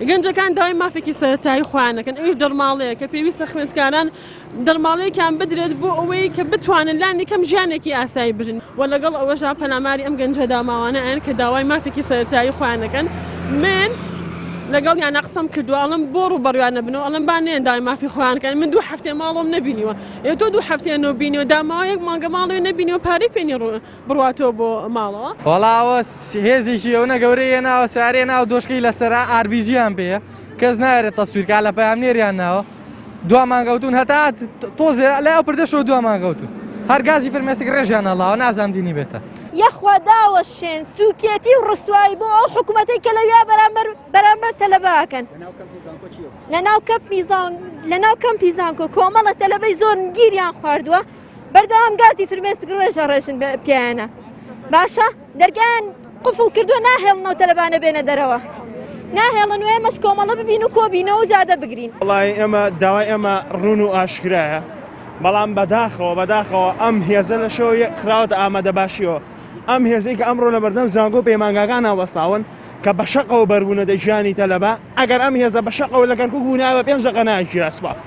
گەنجەکان داوای مافێکی سەرەتایی خۆیانەکەن ئەویش دەرماڵەیە کە پێویستە خوێندکاران دەرماڵەیەکیان بدرێت بۆ ئەوەی کە بتوانن لانی کەم ژیانێکی ئاسایی بژن و لەگەڵ ئەوەژا پەلاماری ئەم گەنجە داماوانە ئەن کە داوای مافێکی سەرەتایی خۆیانەکەن من لەگەڵ یان قسەم کردووە ئەڵم بۆ ڕووبەڕویان نەبنەوە ئەڵم با نێن داوای مافی خۆیانەکەن من 2 هەفتێ ماڵۆم نەبینیوە تۆ 2 هەفتێنەوە بینیوە داماوە 1 مانگە ماڵەوە نەبینیوە پارەی پێنی بڕواتەوە بۆ ماڵەوە وەڵاوە هێزێکی ئەوە گەورەیە ناوە سارێ ناو دۆشکەی لەسەر ئاربیجیان پێە کەس نایێت تەسویرکا لە پەیامنێریان ناوە 2 مانگەوتون هەتا تۆزێ لە ئەو پردەشەوە 2 مانگەوتون هەر گازی فرمێسک ڕێژیان نەڵاوە نازام دینی بێتە یەخوا داوە شێن سوکێتی و ڕستوایی بۆ ئەو حکوومەتەی کە لەوێ بەرامبەر تەلەباکەن لەناو کەم پیزانکۆ کۆمەڵە تەلەبەی زۆر گیریان خواردووە بەردەوام گازی فرمێسک ڕێژە ڕێژن پیانە باشە دەرگایان قفڵ کردووە ناهێڵنەوە تەلەبانە بێنە دەرەوە ناهێڵن و ئێمەش کۆمەڵە ببین و کۆبینەوە و جادە بگرین وڵای ئێمە داوای ئێمە ڕوون و ئاشکرایە بەڵام بەداخەوە ئەم هێزە لە شەوە خراوەتە ئامادە باشیەوە ئەم هێزەی کە ئەمڕۆ لە بەردەم زانگۆ پەیمانگاکان ناوەستاون کە بە شەقەوە بەربوونە دەژیانی تەلەبا ئەگەر ئەم هێزە بە شەقەوە لەگەن بووناوە 5 دقە ناگیرە سوپاس